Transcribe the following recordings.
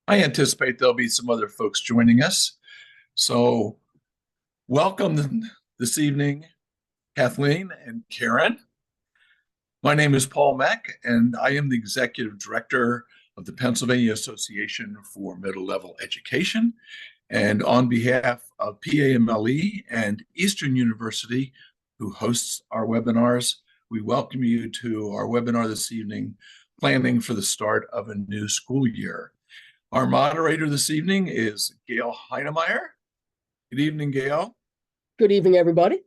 I anticipate there'll be some other folks joining us. So, welcome this evening, Kathleen and Karen. My name is Paul Mack, and I am the Executive Director of the Pennsylvania Association for Middle Level Education. And on behalf of PAMLE and Eastern University, who hosts our webinars, we welcome you to our webinar this evening, Planning for the Start of a New School Year. Our moderator this evening is Gail Heinemeyer. Good evening, Gail. Good evening, everybody.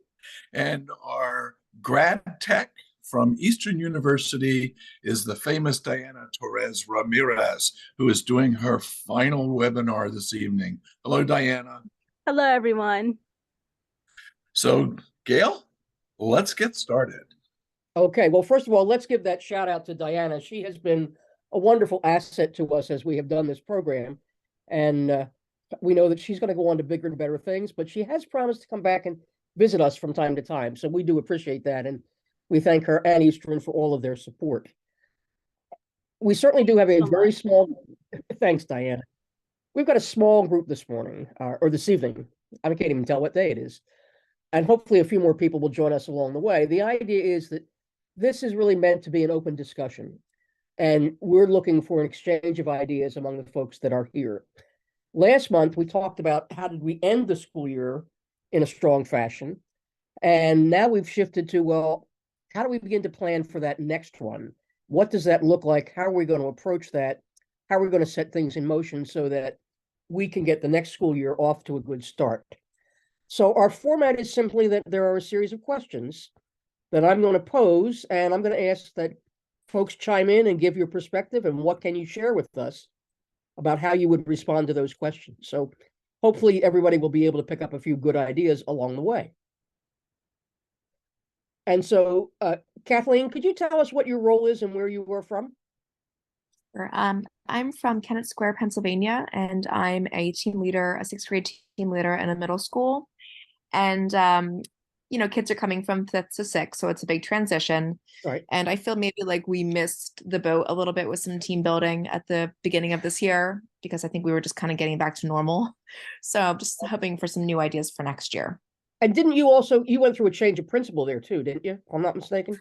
And our grad tech from Eastern University is the famous Diana Torres Ramirez, who is doing her final webinar this evening. Hello, Diana. Hello, everyone. So, Gail, let's get started. Okay, well, first of all, let's give that shout out to Diana. She has been a wonderful asset to us as we have done this program. And we know that she's going to go on to bigger and better things, but she has promised to come back and visit us from time to time. So we do appreciate that. And we thank her and Eastern for all of their support. We certainly do have a very small, thanks, Diana. We've got a small group this morning, or this evening. I can't even tell what day it is. And hopefully a few more people will join us along the way. The idea is that this is really meant to be an open discussion. And we're looking for an exchange of ideas among the folks that are here. Last month, we talked about how did we end the school year in a strong fashion. And now we've shifted to, well, how do we begin to plan for that next one? What does that look like? How are we going to approach that? How are we going to set things in motion so that we can get the next school year off to a good start? So our format is simply that there are a series of questions that I'm going to pose, and I'm going to ask that folks chime in and give your perspective and what can you share with us about how you would respond to those questions. So hopefully everybody will be able to pick up a few good ideas along the way. And so, Kathleen, could you tell us what your role is and where you were from? Sure. I'm from Kennett Square, Pennsylvania, and I'm a team leader, a sixth grade team leader in a middle school. And kids are coming from 5th to 6th, so it's a big transition. Right. And I feel maybe like we missed the boat a little bit with some team building at the beginning of this year, because I think we were just kind of getting back to normal. So I'm just hoping for some new ideas for next year. And didn't you went through a change of principal there too, didn't you? If I'm not mistaken.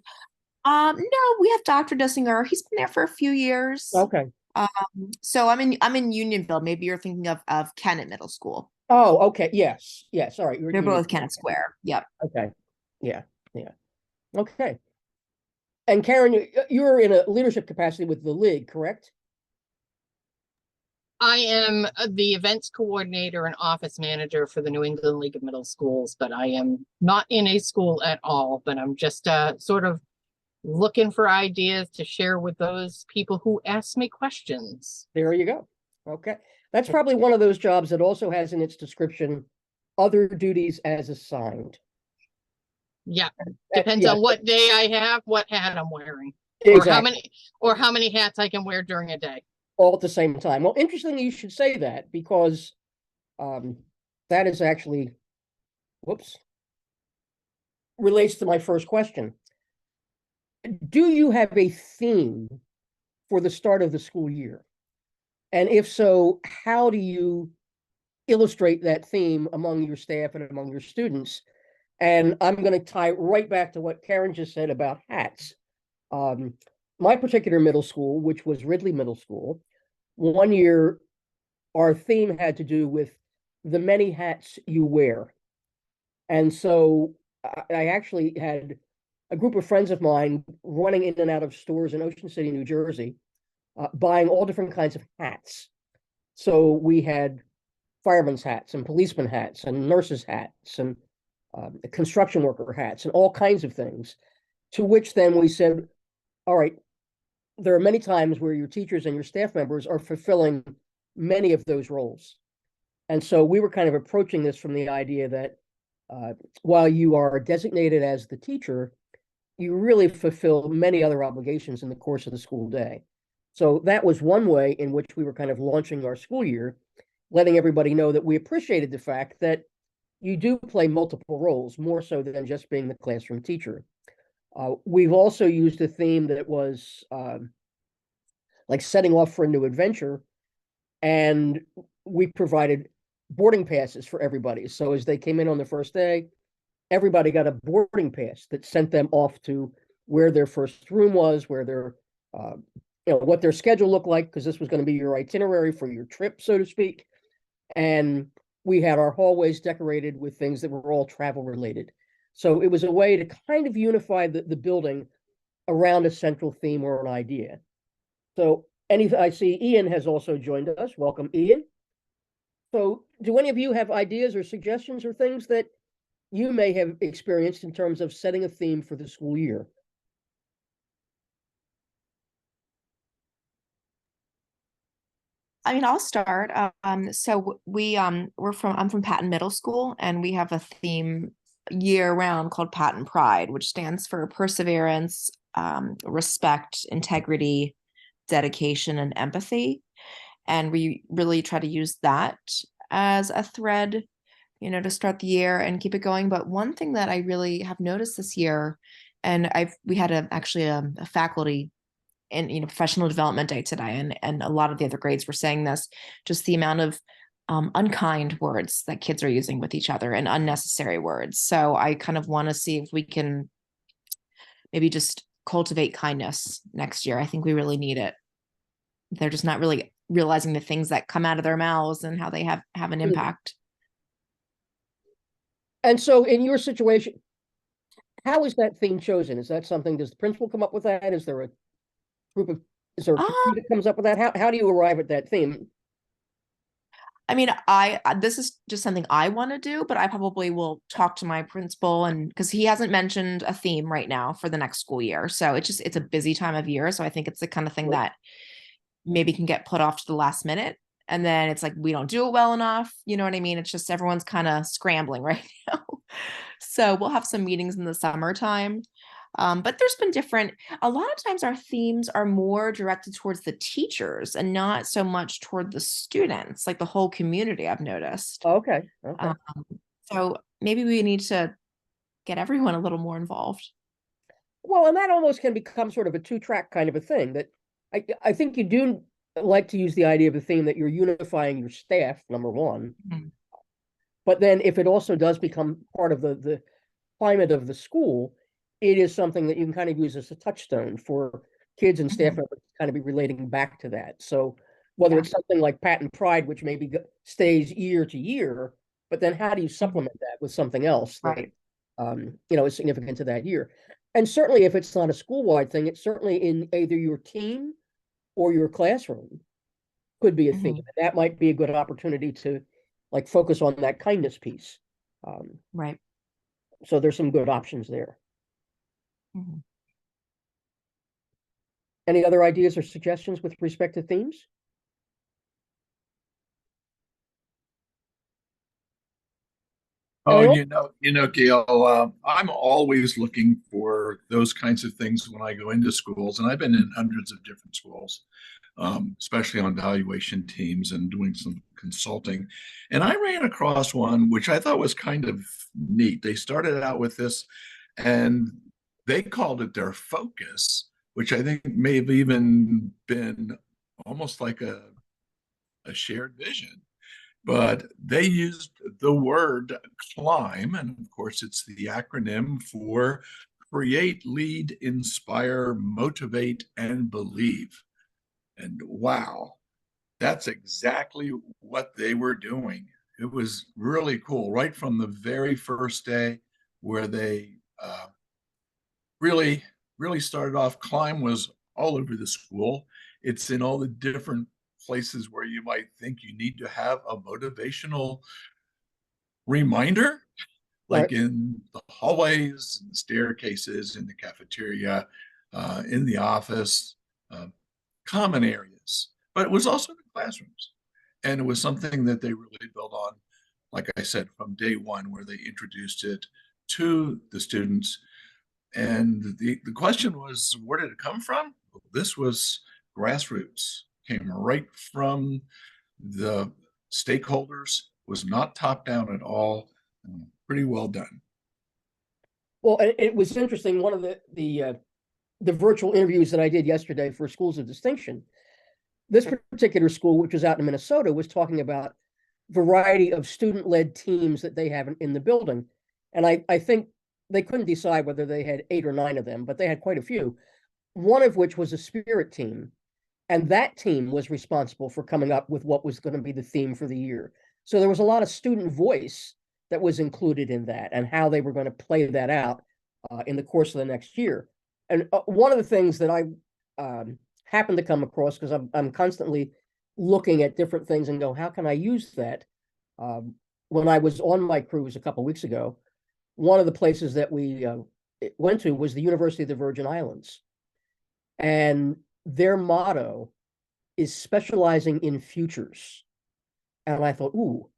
No, we have Dr. Dissinger. He's been there for a few years. Okay. So I'm in Unionville. Maybe you're thinking of Kennett Middle School. Oh, okay. Yes. All right. They're both Kennett Square. Yep. Okay. Yeah. Okay. And Karen, you're in a leadership capacity with the league, correct? I am the events coordinator and office manager for the New England League of Middle Schools, but I am not in a school at all, but I'm just sort of looking for ideas to share with those people who ask me questions. There you go. Okay. That's probably one of those jobs that also has in its description other duties as assigned. Yeah. Depends on what day I have, what hat I'm wearing. Exactly. Or how many hats I can wear during a day. All at the same time. Well, interestingly, you should say that because that is actually, relates to my first question. Do you have a theme for the start of the school year? And if so, how do you illustrate that theme among your staff and among your students? And I'm going to tie right back to what Karen just said about hats. My particular middle school, which was Ridley Middle School, one year, our theme had to do with the many hats you wear. And so I actually had a group of friends of mine running in and out of stores in Ocean City, New Jersey, buying all different kinds of hats. So we had firemen's hats and policeman hats and nurses' hats and construction worker hats and all kinds of things, to which then we said, all right, there are many times where your teachers and your staff members are fulfilling many of those roles. And so we were kind of approaching this from the idea that while you are designated as the teacher, you really fulfill many other obligations in the course of the school day. So that was one way in which we were kind of launching our school year, letting everybody know that we appreciated the fact that you do play multiple roles, more so than just being the classroom teacher. We've also used a theme that was like setting off for a new adventure. and we provided boarding passes for everybody. So as they came in on the first day, everybody got a boarding pass that sent them off to where their first room was, where their, what their schedule looked like, because this was going to be your itinerary for your trip, so to speak. And we had our hallways decorated with things that were all travel related. So it was a way to kind of unify the building around a central theme or an idea. So I see Ian has also joined us. Welcome, Ian. So do any of you have ideas or suggestions or things that you may have experienced in terms of setting a theme for the school year? I mean, I'll start. So I'm from Patton Middle School, and we have a theme year round called Patton Pride, which stands for perseverance, respect, integrity, dedication, and empathy. And we really try to use that as a thread, to start the year and keep it going. But one thing that I really have noticed this year, and we had actually a faculty and professional development day today, and a lot of the other grades were saying this, just the amount of unkind words that kids are using with each other and unnecessary words. So I kind of want to see if we can maybe just cultivate kindness next year. I think we really need it. They're just not really realizing the things that come out of their mouths and how they have an impact. And so in your situation, how is that theme chosen? Is that something, does the principal come up with that? Is there a group of, is there a committee that comes up with that? How do you arrive at that theme? I mean, this is just something I want to do, but I probably will talk to my principal, and because he hasn't mentioned a theme right now for the next school year. So it's a busy time of year. So I think it's the kind of thing that maybe can get put off to the last minute. And then it's like, we don't do it well enough. You know what I mean? It's just everyone's kind of scrambling right now. So we'll have some meetings in the summertime. But there's been a lot of times our themes are more directed towards the teachers and not so much toward the students, like the whole community, I've noticed. Okay. So maybe we need to get everyone a little more involved. Well, and that almost can become sort of a two-track kind of a thing, that I think you do like to use the idea of a theme that you're unifying your staff, number one. Mm-hmm. But then if it also does become part of the climate of the school, it is something that you can kind of use as a touchstone for kids and staff members to kind of be relating back to that. So whether it's something like Patton Pride, which maybe stays year to year, but then how do you supplement that with something else that, is significant to that year? And certainly if it's not a school-wide thing, it's certainly in either your team or your classroom could be a theme. That might be a good opportunity to like focus on that kindness piece. Right. So there's some good options there. Any other ideas or suggestions with respect to themes? Oh, Gail, I'm always looking for those kinds of things when I go into schools, and I've been in hundreds of different schools, especially on valuation teams and doing some consulting. And I ran across one which I thought was kind of neat. They started out with this, and they called it their focus, which I think may have even been almost like a shared vision. But they used the word CLIMB, and of course, it's the acronym for Create, Lead, Inspire, Motivate, and Believe. And wow, that's exactly what they were doing. It was really cool, right from the very first day, where they really started off. CLIMB was all over the school. It's in all the different places where you might think you need to have a motivational reminder, like in the hallways, in the staircases, in the cafeteria, in the office, common areas. But it was also in the classrooms. And it was something that they really built on, like I said, from day one, where they introduced it to the students. And the question was, where did it come from? Well, this was grassroots, came right from the stakeholders, was not top down at all. Pretty well done. Well, it was interesting. One of the virtual interviews that I did yesterday for Schools of Distinction, this particular school, which was out in Minnesota, was talking about variety of student-led teams that they have in the building. And I think they couldn't decide whether they had 8 or 9 of them, but they had quite a few. One of which was a spirit team. And that team was responsible for coming up with what was going to be the theme for the year. So there was a lot of student voice that was included in that and how they were going to play that out in the course of the next year. And one of the things that I happened to come across, because I'm constantly looking at different things and go, how can I use that? When I was on my cruise a couple of weeks ago, one of the places that we went to was the University of the Virgin Islands. And their motto is specializing in futures. And I thought, ooh,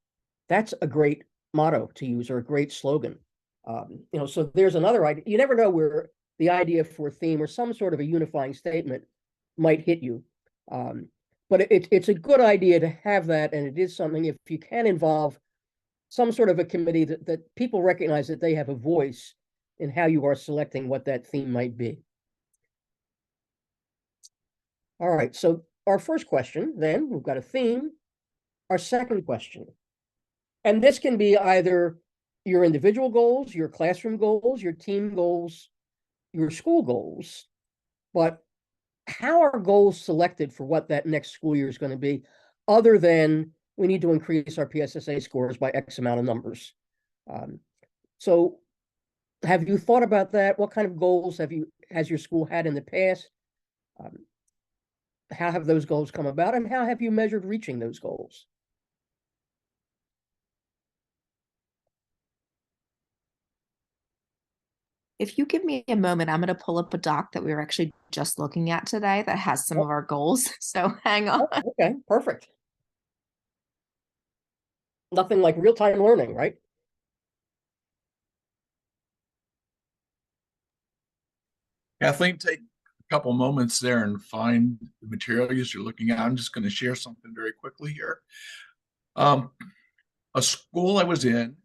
that's a great motto to use, or a great slogan. So there's another idea. You never know where the idea for a theme or some sort of a unifying statement might hit you. But it's a good idea to have that. And it is something, if you can involve some sort of a committee that people recognize that they have a voice in how you are selecting what that theme might be. All right, so our first question, then, we've got a theme. Our second question, and this can be either your individual goals, your classroom goals, your team goals, your school goals, but how are goals selected for what that next school year is going to be, other than we need to increase our PSSA scores by X amount of numbers? So have you thought about that? What kind of goals has your school had in the past? How have those goals come about, and how have you measured reaching those goals? If you give me a moment, I'm going to pull up a doc that we were actually just looking at today that has some of our goals. So hang on. Oh, okay, perfect. Nothing like real-time learning, right? Kathleen, take a couple moments there and find the materials you're looking at. I'm just going to share something very quickly here. A school I was in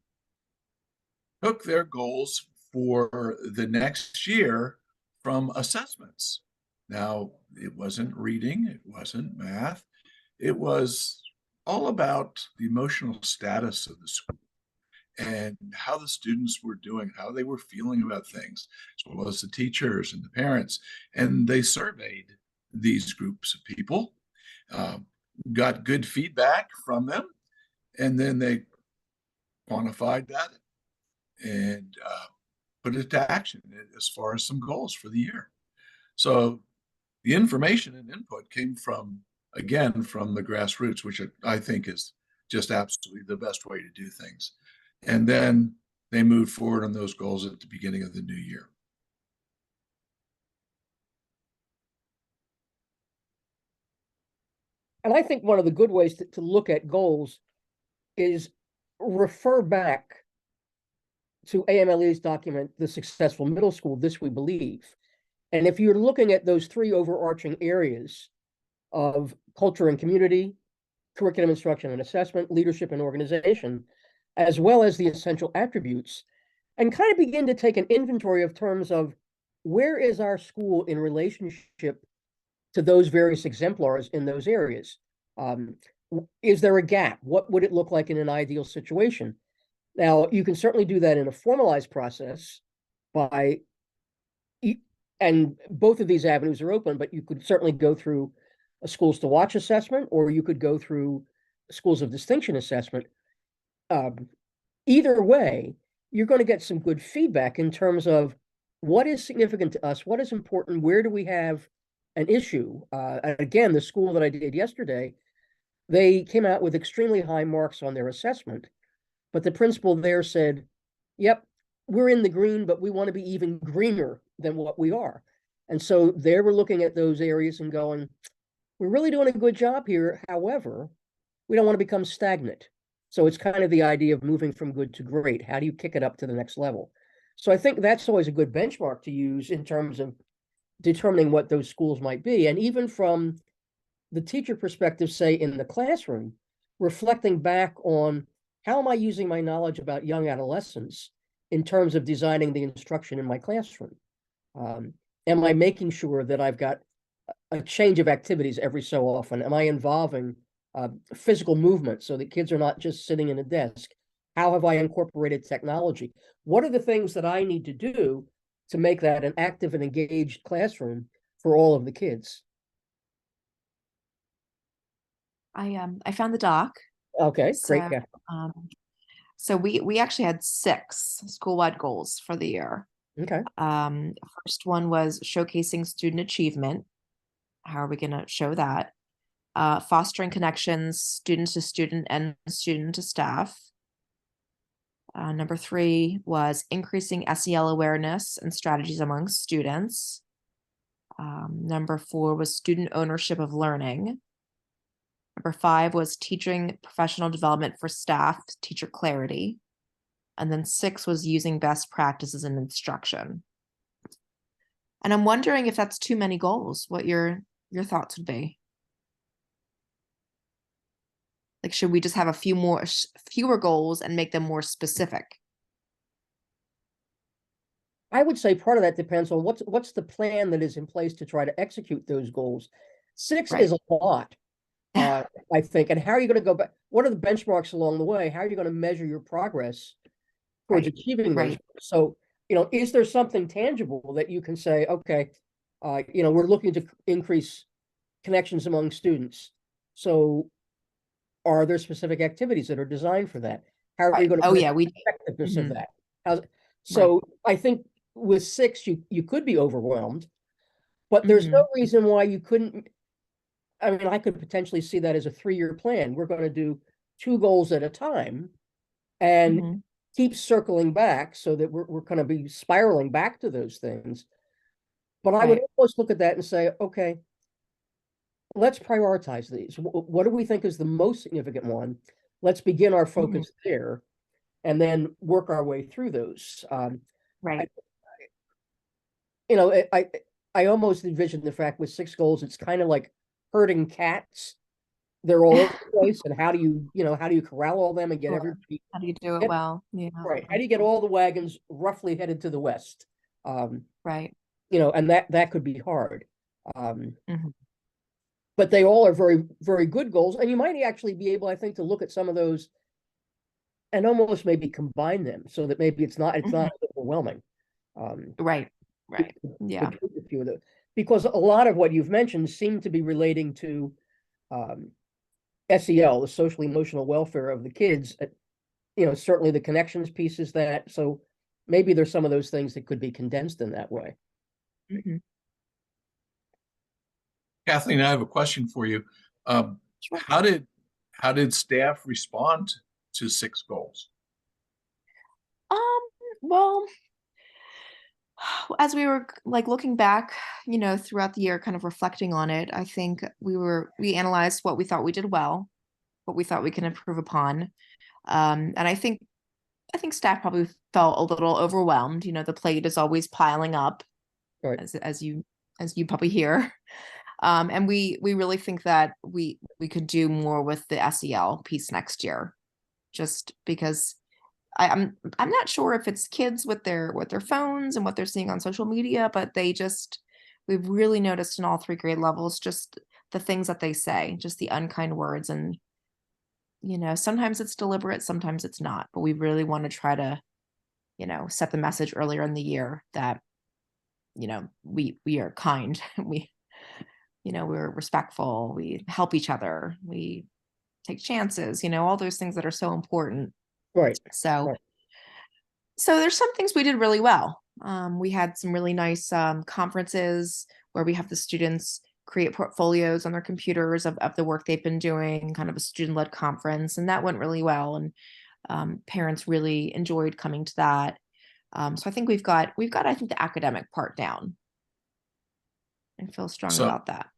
took their goals for the next year from assessments. Now, it wasn't reading, it wasn't math, it was all about the emotional status of the school and how the students were doing, how they were feeling about things, as well as the teachers and the parents. And they surveyed these groups of people, got good feedback from them, and then they quantified that and put it to action as far as some goals for the year. So the information and input came from, again, from the grassroots, which I think is just absolutely the best way to do things. And then they moved forward on those goals at the beginning of the new year. And I think one of the good ways to look at goals is refer back to AMLE's document, The Successful Middle School, This We Believe. And if you're looking at those 3 overarching areas of culture and community, curriculum instruction and assessment, leadership and organization, as well as the essential attributes, and kind of begin to take an inventory of terms of where is our school in relationship to those various exemplars in those areas. Is there a gap? What would it look like in an ideal situation? Now, you can certainly do that in a formalized process by, and both of these avenues are open, but you could certainly go through a schools to watch assessment, or you could go through schools of distinction assessment. Either way, you're going to get some good feedback in terms of what is significant to us, what is important, where do we have an issue. Again, the school that I did yesterday, they came out with extremely high marks on their assessment, but the principal there said, yep, we're in the green, but we want to be even greener than what we are. And so they were looking at those areas and going, we're really doing a good job here. However, we don't want to become stagnant. So it's kind of the idea of moving from good to great. How do you kick it up to the next level? So I think that's always a good benchmark to use in terms of determining what those schools might be. And even from the teacher perspective, say in the classroom, reflecting back on how am I using my knowledge about young adolescents in terms of designing the instruction in my classroom? Am I making sure that I've got a change of activities every so often? Am I involving physical movement so that kids are not just sitting in a desk? How have I incorporated technology? What are the things that I need to do to make that an active and engaged classroom for all of the kids? I found the doc. Okay, great. So Yeah. we actually had 6 school-wide goals for the year. Okay. First one was showcasing student achievement. How are we going to show that? Fostering connections, student to student and student to staff. Number 3 was increasing SEL awareness and strategies among students. Number 4 was student ownership of learning. Number 5 was teaching professional development for staff, teacher clarity. And then 6 was using best practices in instruction. And I'm wondering if that's too many goals, what your thoughts would be. Like, should we just have fewer goals and make them more specific? I would say part of that depends on what's the plan that is in place to try to execute those goals. 6 Right. is a lot, I think. And how are you going to go back? What are the benchmarks along the way? How are you going to measure your progress towards Right. achieving those? Right. So, is there something tangible that you can say, okay, we're looking to increase connections among students. So are there specific activities that are designed for that? How are you going to Oh measure yeah, the effectiveness of Mhm. that? Right. So I think with 6, you could be overwhelmed, but there's Mhm. no reason why you couldn't. I mean, I could potentially see that as a 3-year plan. We're going to do 2 goals at a time and Mhm. keep circling back so that we're going to be spiraling back to those things. But I would Right. almost look at that and say, okay, let's prioritize these. What do we think is the most significant one? Let's begin our Mhm. focus there and then work our way through those. I, Right. you know, I almost envision the fact with 6 goals, it's kind of like herding cats. They're all over the place, and how do you corral all them and get Sure. everybody How do you do it get well? Yeah. right? How do you get all the wagons roughly headed to the west? Right. And that could be hard. Um, Mhm. but they all are very, very good goals, and you might actually be able, I think, to look at some of those and almost maybe combine them so that maybe it's not Mhm. overwhelming. Um, Right. Right. Yeah. between a few of those, because a lot of what you've mentioned seem to be relating to um, SEL, the social emotional welfare of the kids. Certainly the connections piece is that. So maybe there's some of those things that could be condensed in that way. Mhm. Kathleen, I have a question for you. Um, Sure. how did staff respond to 6 goals? Um, well, as we were like looking back, throughout the year, kind of reflecting on it, I think we analyzed what we thought we did well, what we thought we can improve upon. And I think staff probably felt a little overwhelmed. The plate is always piling up, Right. as you probably hear. And we really think that we could do more with the SEL piece next year, just because I'm not sure if it's kids with their phones and what they're seeing on social media, but we've really noticed in all 3 grade levels just the things that they say, just the unkind words, and sometimes it's deliberate, sometimes it's not, but we really want to try to set the message earlier in the year that we are kind, we're respectful, we help each other, we take chances, all those things that are so important. Right. So Right. there's some things we did really well. We had some really nice conferences where we have the students create portfolios on their computers of the work they've been doing, kind of a student-led conference, and that went really well. And parents really enjoyed coming to that. So I think we've got I think the academic part down. I feel strong So, about that.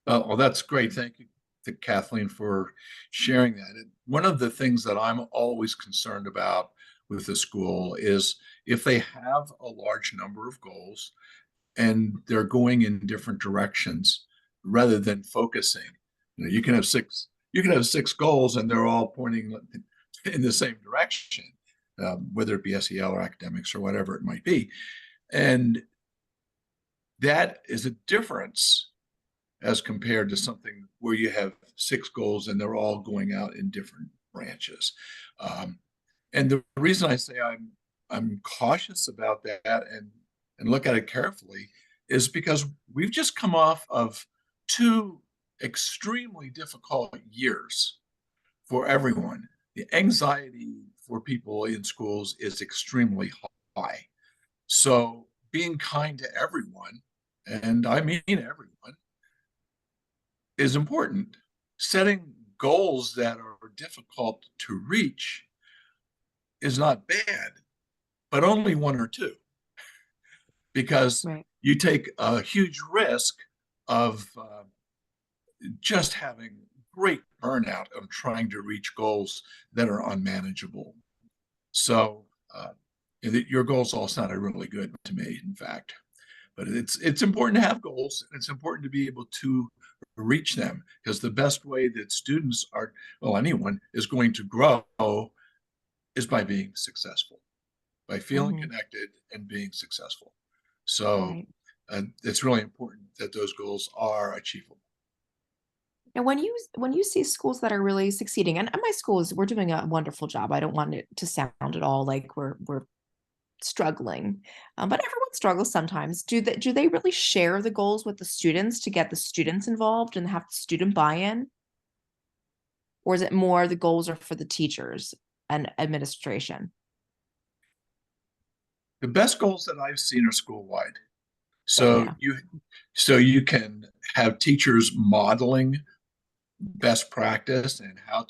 well, that's great. Thank you to Kathleen for sharing that. And one of the things that I'm always concerned about with the school is if they have a large number of goals and they're going in different directions rather than focusing. You can have 6 goals and they're all pointing in the same direction, whether it be SEL or academics or whatever it might be. And that is a difference as compared to something where you have 6 goals and they're all going out in different branches. And the reason I say I'm cautious about that and look at it carefully is because we've just come off of 2 extremely difficult years for everyone. The anxiety for people in schools is extremely high. So being kind to everyone, and I mean everyone, is important. Setting goals that are difficult to reach is not bad, but only 1 or 2, because Right. you take a huge risk of just having great burnout of trying to reach goals that are unmanageable. So your goals all sounded really good to me, in fact. But it's important to have goals. It's important to be able to reach them, because the best way that students are, well, anyone is going to grow is by being successful, by feeling connected and being successful. So Right. it's really important that those goals are achievable. And when you see schools that are really succeeding, and my schools, we're doing a wonderful job. I don't want it to sound at all like we're struggling, but everyone struggles sometimes. Do they really share the goals with the students to get the students involved and have the student buy-in, or is it more the goals are for the teachers and administration? The best goals that I've seen are school-wide. Yeah. So you can have teachers modeling best practice and how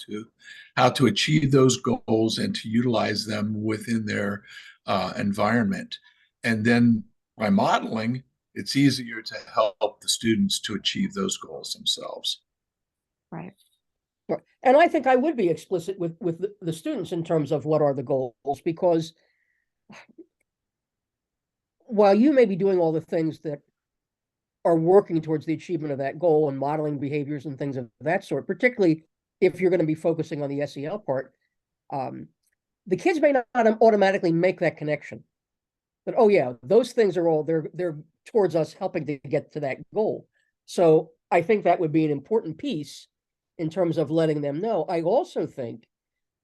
to achieve those goals and to utilize them within their environment. And then by modeling, it's easier to help the students to achieve those goals themselves. Right. Right. And I think I would be explicit with the students in terms of what are the goals, because while you may be doing all the things that are working towards the achievement of that goal and modeling behaviors and things of that sort, particularly if you're going to be focusing on the SEL part, the kids may not automatically make that connection. But oh yeah, those things are all they're towards us helping to get to that goal. So I think that would be an important piece in terms of letting them know. I also think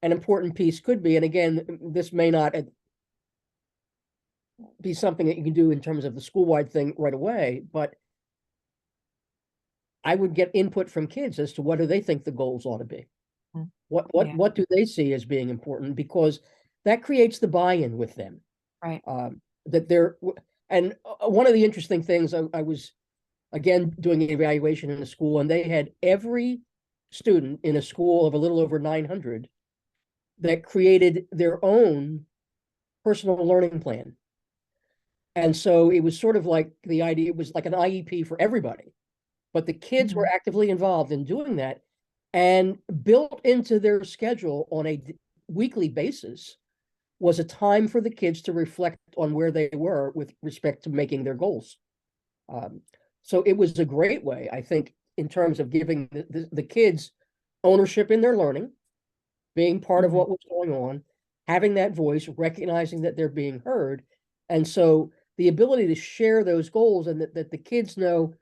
an important piece could be, and again, this may not be something that you can do in terms of the school-wide thing right away, but I would get input from kids as to what do they think the goals ought to be. Mm. Yeah. What do they see as being important? Because that creates the buy-in with them. Right. That they're, and one of the interesting things, I was again doing an evaluation in a school, and they had every student in a school of a little over 900 that created their own personal learning plan. And so it was sort of like the idea, it was like an IEP for everybody, but the kids were actively involved in doing that, and built into their schedule on a weekly basis was a time for the kids to reflect on where they were with respect to making their goals. So it was a great way, I think, in terms of giving the kids ownership in their learning, being part of what was going on, having that voice, recognizing that they're being heard. And so the ability to share those goals, and that the kids know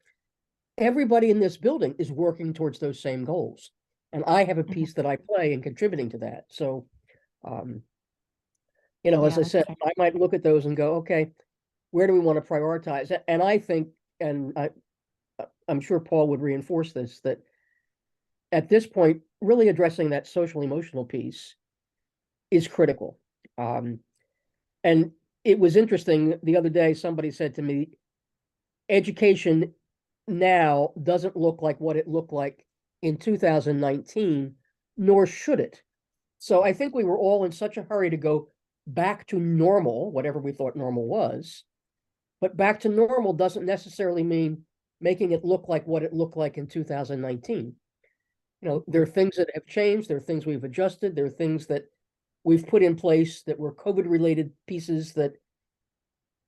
everybody in this building is working towards those same goals. And I have a piece that I play in contributing to that. So, as I said, I might look at those and go, okay, where do we want to prioritize? And I think, and I'm sure Paul would reinforce this, that at this point, really addressing that social emotional piece is critical. And it was interesting, the other day, somebody said to me, education now doesn't look like what it looked like in 2019, nor should it. So I think we were all in such a hurry to go back to normal, whatever we thought normal was. But back to normal doesn't necessarily mean making it look like what it looked like in 2019. There are things that have changed. There are things we've adjusted. There are things that we've put in place that were COVID-related pieces that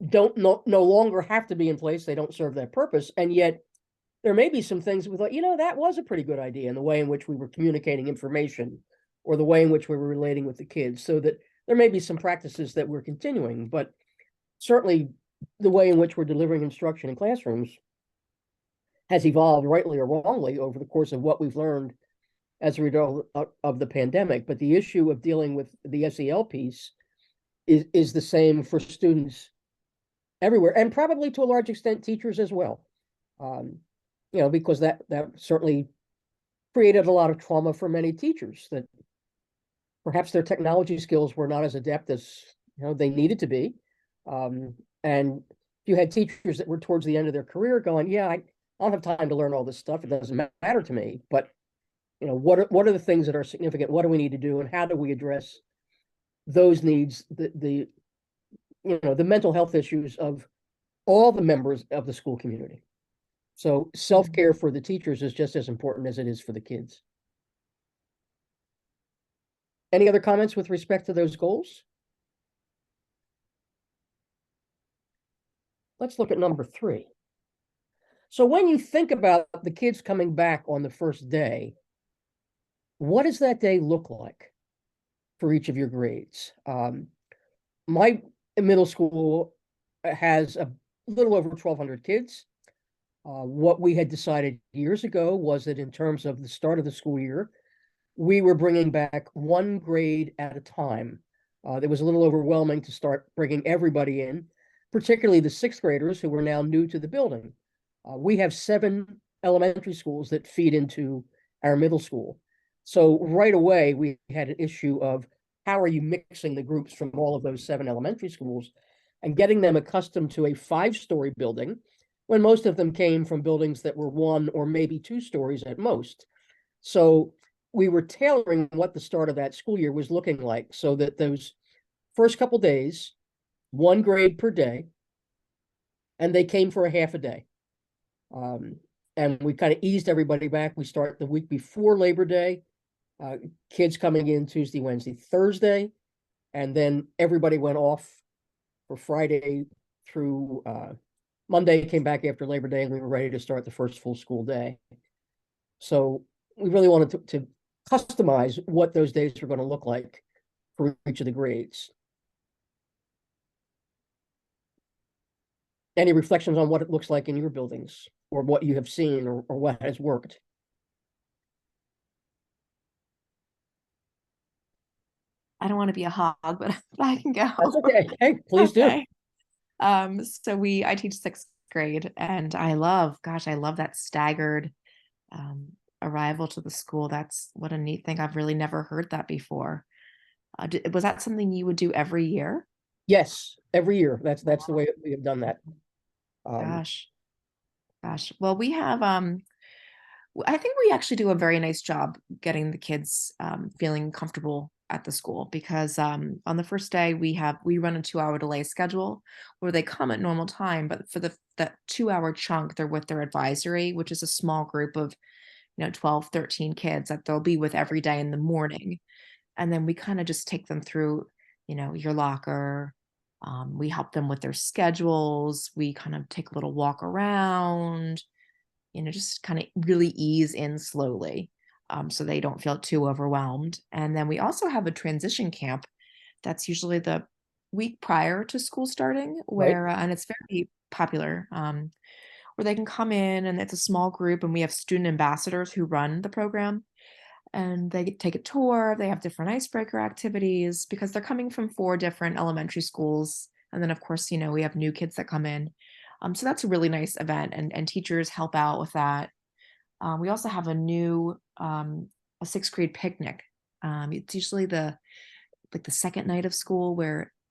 don't no longer have to be in place. They don't serve that purpose. And yet there may be some things we thought, that was a pretty good idea in the way in which we were communicating information, or the way in which we were relating with the kids, so that there may be some practices that we're continuing, but certainly the way in which we're delivering instruction in classrooms has evolved, rightly or wrongly, over the course of what we've learned as a result of the pandemic. But the issue of dealing with the SEL piece is the same for students everywhere, and probably to a large extent teachers as well. Because that certainly created a lot of trauma for many teachers, that perhaps their technology skills were not as adept as they needed to be. And you had teachers that were towards the end of their career going, yeah, I don't have time to learn all this stuff. It doesn't matter to me. But what are the things that are significant? What do we need to do, and how do we address those needs? The mental health issues of all the members of the school community. So self-care for the teachers is just as important as it is for the kids. Any other comments with respect to those goals? Let's look at number 3. So when you think about the kids coming back on the first day, what does that day look like for each of your grades? My middle school has a little over 1,200 kids. What we had decided years ago was that in terms of the start of the school year, we were bringing back one grade at a time. It was a little overwhelming to start bringing everybody in, particularly the 6th graders who were now new to the building. We have 7 elementary schools that feed into our middle school. So right away, we had an issue of how are you mixing the groups from all of those 7 elementary schools and getting them accustomed to a 5-story building when most of them came from buildings that were 1 or maybe 2 stories at most. So we were tailoring what the start of that school year was looking like, so that those first couple days, 1 grade per day, and they came for a half a day. And we kind of eased everybody back. We start the week before Labor Day, kids coming in Tuesday, Wednesday, Thursday, and then everybody went off for Friday through Monday, came back after Labor Day, and we were ready to start the first full school day. So we really wanted to customize what those days were going to look like for each of the grades. Any reflections on what it looks like in your buildings, or what you have seen, or what has worked? I don't want to be a hog, but I can go. That's okay. Hey, please do. Okay. So I teach 6th grade, and I love that staggered arrival to the school. That's what a neat thing. I've really never heard that before. Was that something you would do every year? Yes, every year. That's the way we have done that. Gosh. Well, we have I think we actually do a very nice job getting the kids feeling comfortable at the school, because on the first day we run a 2-hour delay schedule where they come at normal time, but for that 2-hour chunk, they're with their advisory, which is a small group of 12, 13 kids that they'll be with every day in the morning. And then we kind of just take them through, your locker. We help them with their schedules. We kind of take a little walk around, just kind of really ease in slowly, so they don't feel too overwhelmed. And then we also have a transition camp that's usually the week prior to school starting, where and it's very popular, where they can come in, and it's a small group, and we have student ambassadors who run the program, and they take a tour. They have different icebreaker activities because they're coming from 4 different elementary schools. And then, of course, we have new kids that come in. So that's a really nice event, and teachers help out with that. We also have a new a 6th grade picnic. It's usually the second night of school,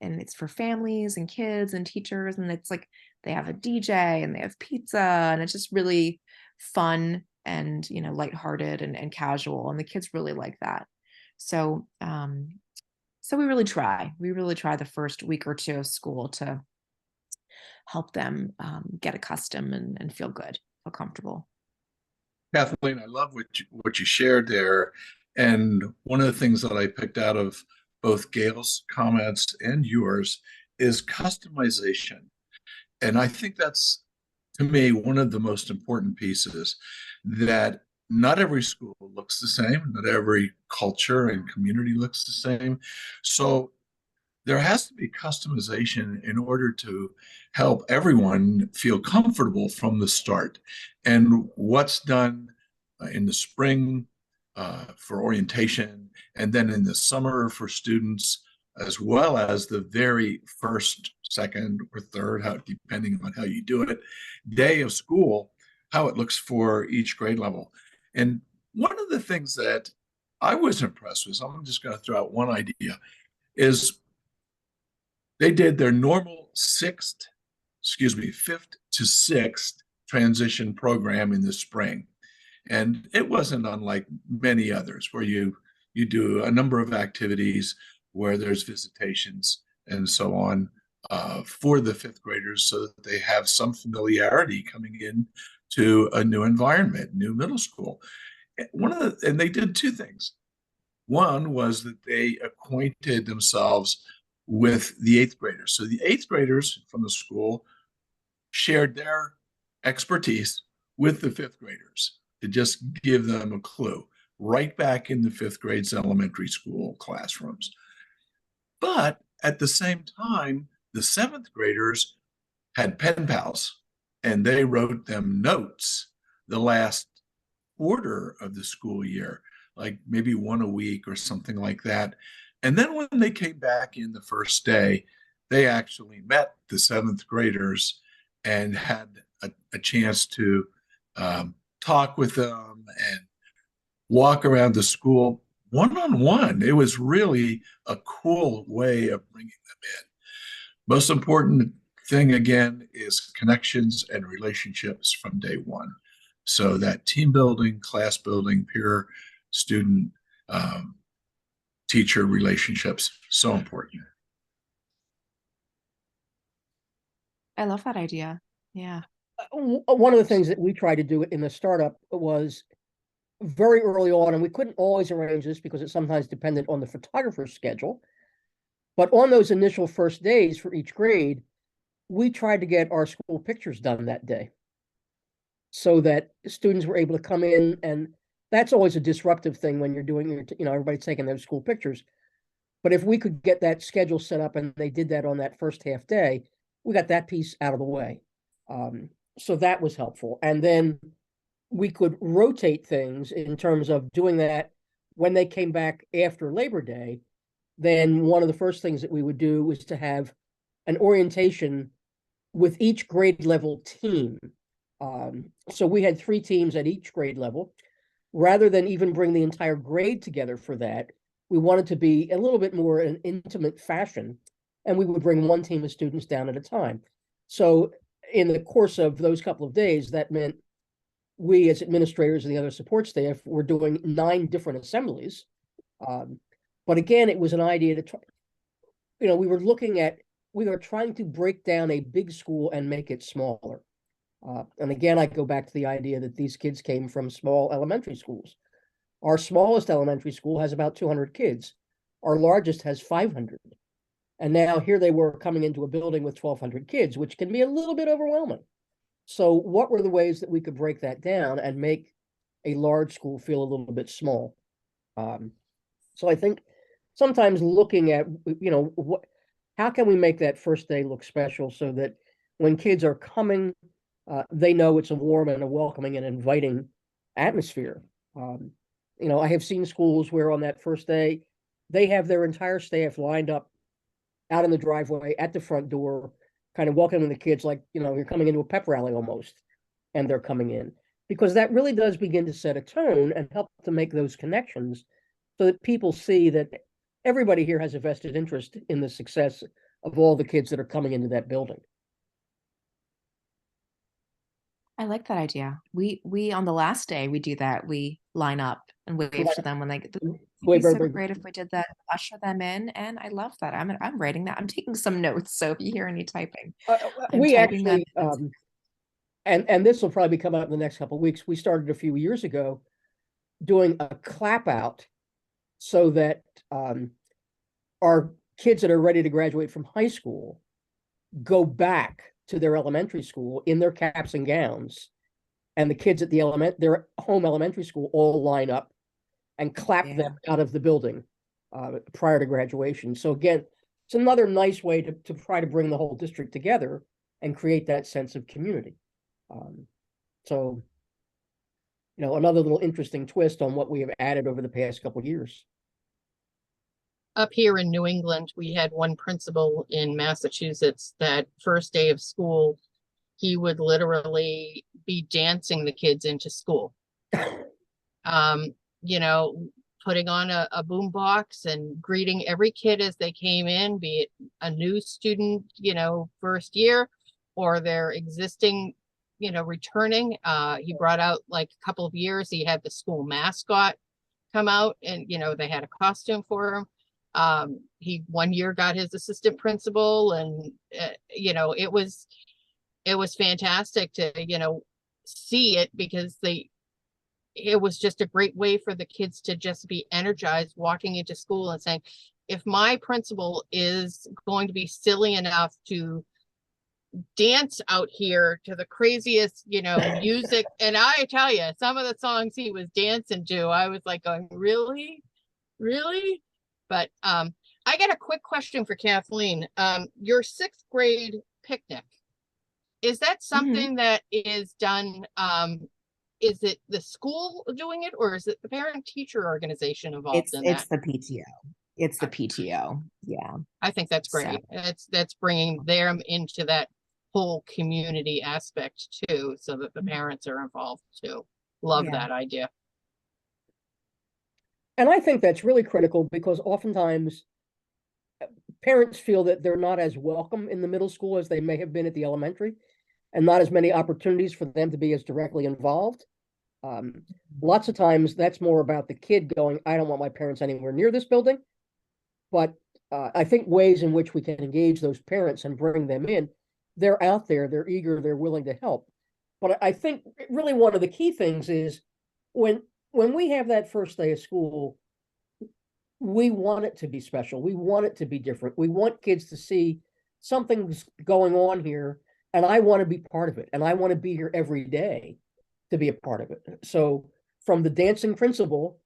and it's for families and kids and teachers, and it's like they have a DJ and they have pizza, and it's just really fun and lighthearted and casual, and the kids really like that. So we really try the first week or 2 of school to help them get accustomed and feel good, feel comfortable. Kathleen, I love what you shared there. And one of the things that I picked out of both Gail's comments and yours is customization. And I think that's, to me, one of the most important pieces, that not every school looks the same, not every culture and community looks the same. So there has to be customization in order to help everyone feel comfortable from the start. And what's done in the spring for orientation, and then in the summer for students, as well as the very first, second, or third, depending on how you do it, day of school, how it looks for each grade level. And one of the things that I was impressed with, so I'm just going to throw out one idea, is they did their normal fifth to sixth transition program in the spring. And it wasn't unlike many others where you do a number of activities where there's visitations and so on for the fifth graders so that they have some familiarity coming in to a new environment, new middle school. And they did two things. One was that they acquainted themselves with the eighth graders. So the eighth graders from the school shared their expertise with the fifth graders to just give them a clue right back in the fifth grade's elementary school classrooms. But at the same time, the seventh graders had pen pals and they wrote them notes the last quarter of the school year, like maybe one a week or something like that. And then when they came back in the first day, they actually met the seventh graders and had a chance to talk with them and walk around the school one-on-one. It was really a cool way of bringing them in. Most important thing, again, is connections and relationships from day one. So that team building, class building, peer student, teacher relationships, so important. I love that idea. Yeah. One of the things that we tried to do in the startup was very early on, and we couldn't always arrange this because it sometimes depended on the photographer's schedule. But on those initial first days for each grade, we tried to get our school pictures done that day so that students were able to come in. And that's always a disruptive thing when you're doing your, everybody's taking their school pictures. But if we could get that schedule set up and they did that on that first half day, we got that piece out of the way. So that was helpful. And then we could rotate things in terms of doing that when they came back after Labor Day. Then one of the first things that we would do was to have an orientation with each grade level team. So we had 3 teams at each grade level. Rather than even bring the entire grade together for that, we wanted to be a little bit more in an intimate fashion, and we would bring one team of students down at a time. So in the course of those couple of days, that meant we as administrators and the other support staff were doing 9 different assemblies. But again, it was an idea to try, we were trying to break down a big school and make it smaller. And again, I go back to the idea that these kids came from small elementary schools. Our smallest elementary school has about 200 kids. Our largest has 500. And now here they were coming into a building with 1,200 kids, which can be a little bit overwhelming. So what were the ways that we could break that down and make a large school feel a little bit small? So I think sometimes looking at, how can we make that first day look special so that when kids are coming, they know it's a warm and a welcoming and inviting atmosphere. I have seen schools where on that first day, they have their entire staff lined up out in the driveway at the front door, kind of welcoming the kids like, you're coming into a pep rally almost, and they're coming in. Because that really does begin to set a tone and help to make those connections so that people see that everybody here has a vested interest in the success of all the kids that are coming into that building. I like that idea. We on the last day we do that. We line up and wave to them when they get. It'd be so great if we did that, usher them in, and I love that. I'm writing that. I'm taking some notes. So if you hear any typing, we actually, and this will probably come out in the next couple of weeks. We started a few years ago doing a clap out so that our kids that are ready to graduate from high school go back to their elementary school in their caps and gowns, and the kids at their home elementary school all line up and clap them out of the building prior to graduation. So again, it's another nice way to try to bring the whole district together and create that sense of community. So, another little interesting twist on what we have added over the past couple of years. Up here in New England, we had one principal in Massachusetts that first day of school, he would literally be dancing the kids into school. Putting on a boom box and greeting every kid as they came in, be it a new student, first year, or their existing, returning. He brought out, like, a couple of years, he had the school mascot come out, and, they had a costume for him. He one year got his assistant principal, and it was fantastic to see it, because it was just a great way for the kids to just be energized walking into school and saying, if my principal is going to be silly enough to dance out here to the craziest music, and I tell you, some of the songs he was dancing to, I was like going, really? But I got a quick question for Kathleen. Your 6th grade picnic, is that something that is done, is it the school doing it, or is it the parent teacher organization involved in that? It's the PTO. It's the PTO. Yeah. I think that's great. That's bringing them into that whole community aspect too, so that the parents are involved too. Love that idea. And I think that's really critical, because oftentimes parents feel that they're not as welcome in the middle school as they may have been at the elementary, and not as many opportunities for them to be as directly involved. Lots of times that's more about the kid going, I don't want my parents anywhere near this building. But I think ways in which we can engage those parents and bring them in, they're out there, they're eager, they're willing to help. But I think really one of the key things is when we have that first day of school, we want it to be special. We want it to be different. We want kids to see something's going on here, and I want to be part of it. And I want to be here every day to be a part of it. So from the dancing principal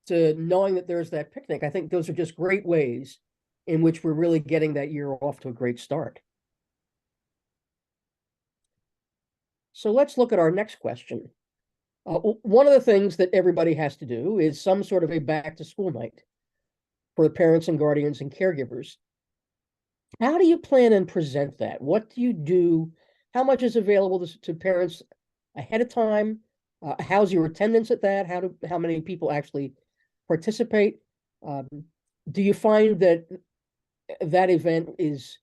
to knowing that there's that picnic, I think those are just great ways in which we're really getting that year off to a great start. So let's look at our next question. One of the things that everybody has to do is some sort of a back to school night for the parents and guardians and caregivers. How do you plan and present that? What do you do? How much is available to parents ahead of time? How's your attendance at that? How many people actually participate? Do you find that event is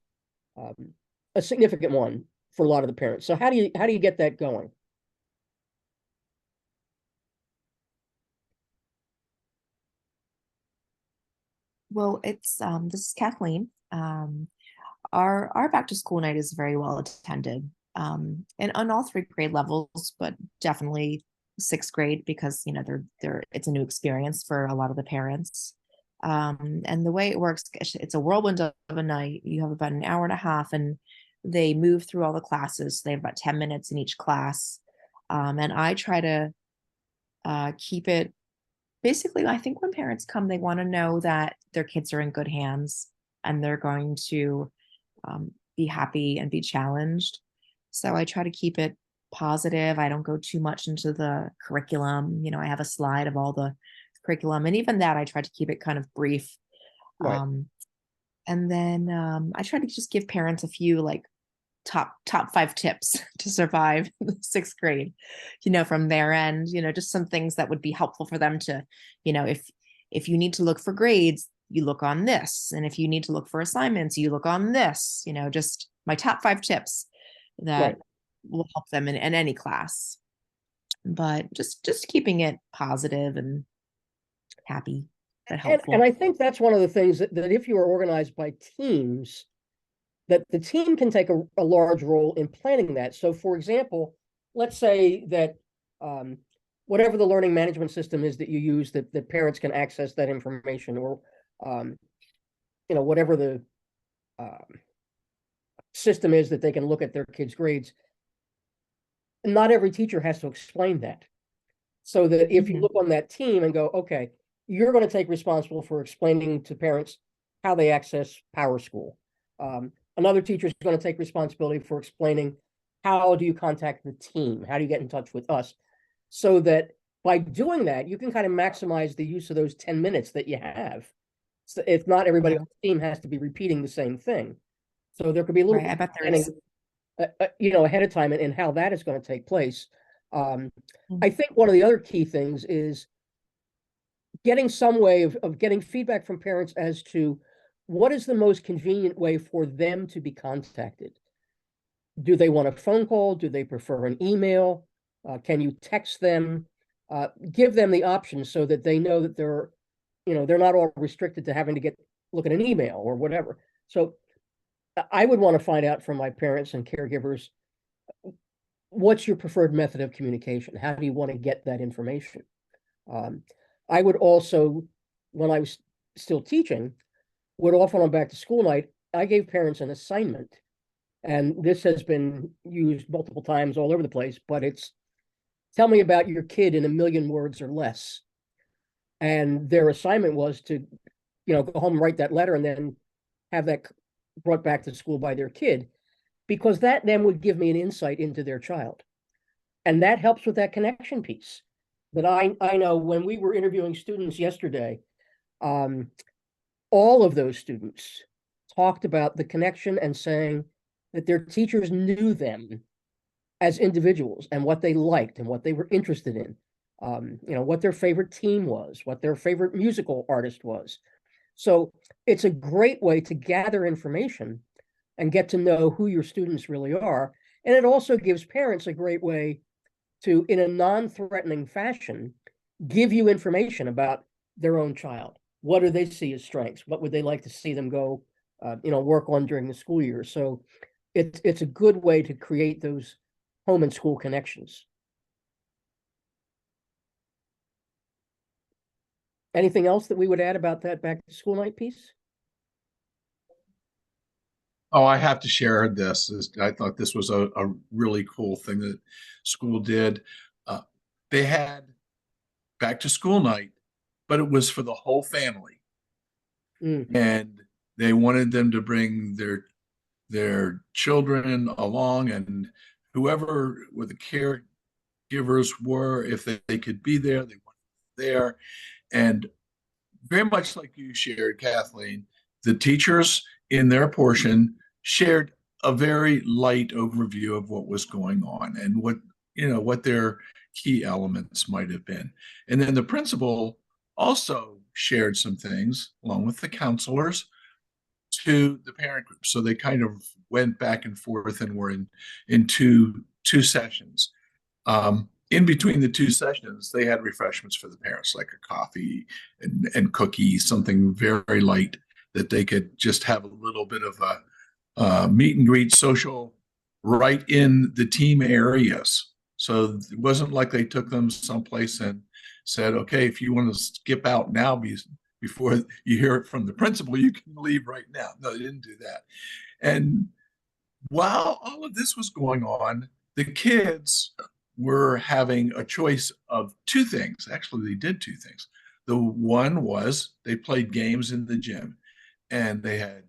a significant one for a lot of the parents? So how do you get that going? Well, it's this is Kathleen. Our back to school night is very well attended, and on all 3 grade levels, but definitely 6th grade, because it's a new experience for a lot of the parents. And the way it works, it's a whirlwind of a night. You have about an hour and a half, and they move through all the classes. So they have about 10 minutes in each class, and I try to keep it. Basically, I think when parents come, they want to know that their kids are in good hands and they're going to be happy and be challenged. So I try to keep it positive. I don't go too much into the curriculum. I have a slide of all the curriculum, and even that I try to keep it kind of brief. Right. And then I try to just give parents a few top 5 tips to survive the 6th grade, from their end, just some things that would be helpful for them to, if you need to look for grades, you look on this. And if you need to look for assignments, you look on this, just my top 5 tips that will help them in any class. But just keeping it positive and happy, but helpful. And I think that's one of the things that if you are organized by teams, that the team can take a large role in planning that. So for example, let's say that whatever the learning management system is that you use, that parents can access that information, or whatever the system is that they can look at their kids' grades. Not every teacher has to explain that. So that if you look on that team and go, okay, you're going to take responsible for explaining to parents how they access Power School. Another teacher is going to take responsibility for explaining how do you contact the team? How do you get in touch with us? So that by doing that, you can kind of maximize the use of those 10 minutes that you have. So if not everybody on the team has to be repeating the same thing. So there could be a little Right, I bet there planning, is. ahead of time and how that is going to take place. Mhm. I think one of the other key things is getting some way of getting feedback from parents as to what is the most convenient way for them to be contacted. Do they want a phone call? Do they prefer an email? Can you text them? Give them the option so that they know that they're not all restricted to having to look at an email or whatever. So I would want to find out from my parents and caregivers, what's your preferred method of communication? How do you want to get that information? I would also, when I was still teaching, would often on back to school night, I gave parents an assignment. And this has been used multiple times all over the place, but it's tell me about your kid in 1,000,000 words or less. And their assignment was to, go home and write that letter and then have that brought back to school by their kid, because that then would give me an insight into their child. And that helps with that connection piece. But I know when we were interviewing students yesterday, all of those students talked about the connection and saying that their teachers knew them as individuals and what they liked and what they were interested in. What their favorite team was, what their favorite musical artist was. So it's a great way to gather information and get to know who your students really are. And it also gives parents a great way to, in a non-threatening fashion, give you information about their own child. What do they see as strengths? What would they like to see them go, work on during the school year? So it's a good way to create those home and school connections. Anything else that we would add about that back to school night piece? Oh, I have to share this. I thought this was a really cool thing that school did. They had back to school night, but it was for the whole family. And they wanted them to bring their children along, and whoever the caregivers were, if they could be there, they wanted there. And very much like you shared, Kathleen, the teachers in their portion shared a very light overview of what was going on and what their key elements might have been. And then the principal also shared some things along with the counselors to the parent group. So they kind of went back and forth and were in two sessions. In between the two sessions, they had refreshments for the parents, like a coffee and cookies, something very light that they could just have a little bit of a meet and greet social right in the team areas. So it wasn't like they took them someplace and said, okay, if you want to skip out now before you hear it from the principal, you can leave right now. No, they didn't do that. And while all of this was going on, the kids were having a choice of two things. Actually, they did two things. The one was they played games in the gym, and they had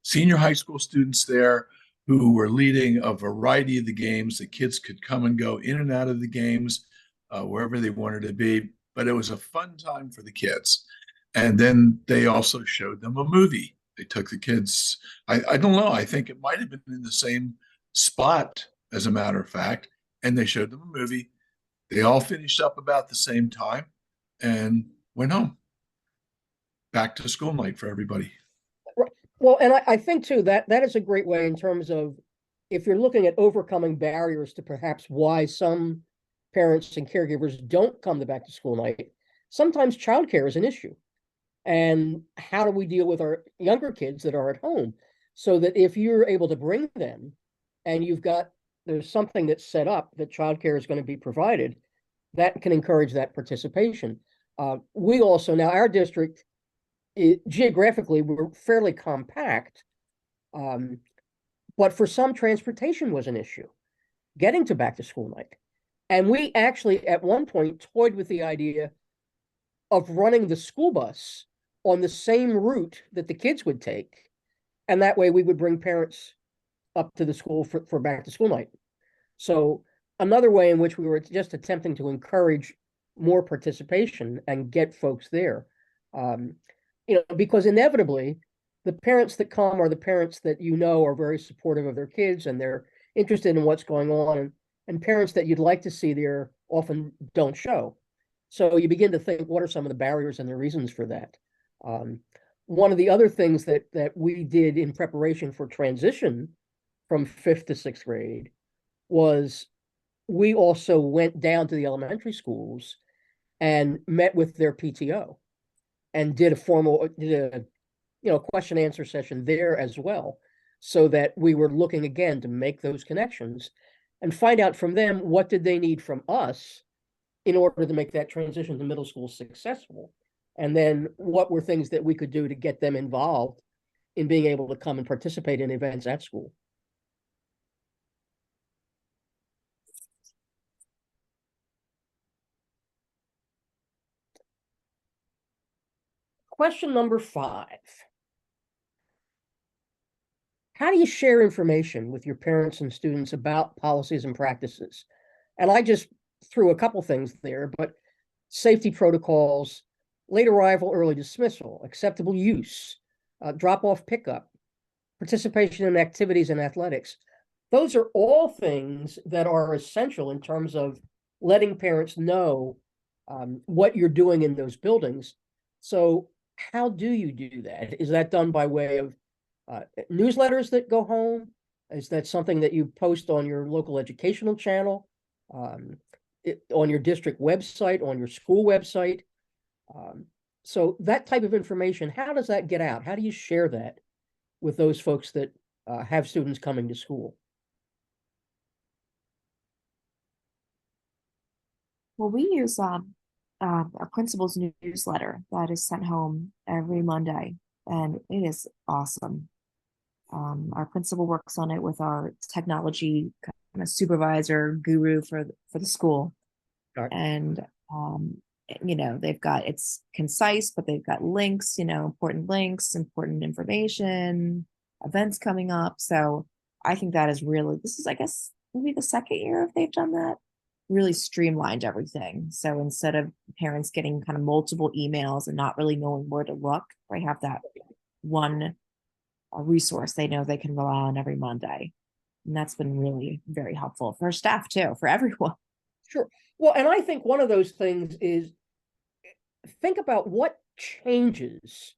senior high school students there who were leading a variety of the games. The kids could come and go in and out of the games wherever they wanted to be, but it was a fun time for the kids. And then they also showed them a movie. They took the kids, I don't know, I think it might have been in the same spot, as a matter of fact, and they showed them a movie. They all finished up about the same time and went home. Back to school night for everybody. Well, and I think too that is a great way in terms of if you're looking at overcoming barriers to perhaps why some parents and caregivers don't come to back to school night. Sometimes childcare is an issue. And how do we deal with our younger kids that are at home? So that if you're able to bring them and there's something that's set up that childcare is going to be provided, that can encourage that participation. We also, now our district, geographically, we're fairly compact, but for some, transportation was an issue, getting to back to school night. And we actually, at one point, toyed with the idea of running the school bus on the same route that the kids would take. And that way we would bring parents up to the school for back to school night. So another way in which we were just attempting to encourage more participation and get folks there. Because inevitably the parents that come are the parents that are very supportive of their kids and they're interested in what's going on, and parents that you'd like to see there often don't show. So you begin to think, what are some of the barriers and the reasons for that? One of the other things that we did in preparation for transition from 5th to 6th grade was we also went down to the elementary schools and met with their PTO and did a question and answer session there as well, so that we were looking again to make those connections and find out from them what did they need from us in order to make that transition to middle school successful. And then what were things that we could do to get them involved in being able to come and participate in events at school. Question number 5. How do you share information with your parents and students about policies and practices? And I just threw a couple things there, but safety protocols, late arrival, early dismissal, acceptable use, drop-off pickup, participation in activities and athletics. Those are all things that are essential in terms of letting parents know what you're doing in those buildings. So how do you do that? Is that done by way of newsletters that go home? Is that something that you post on your local educational channel, on your district website, on your school website? So that type of information, how does that get out? How do you share that with those folks that have students coming to school? Well, we use a principal's newsletter that is sent home every Monday, and it is awesome. Our principal works on it with our technology kind of supervisor guru for the school. Right. And it's concise, but they've got links, important links, important information, events coming up. So I think that is really, this is, I guess, maybe the second year if they've done that, really streamlined everything. So instead of parents getting kind of multiple emails and not really knowing where to look, they have that one resource they know they can rely on every Monday. And that's been really very helpful for staff too, for everyone. Sure. Well, and I think one of those things is think about what changes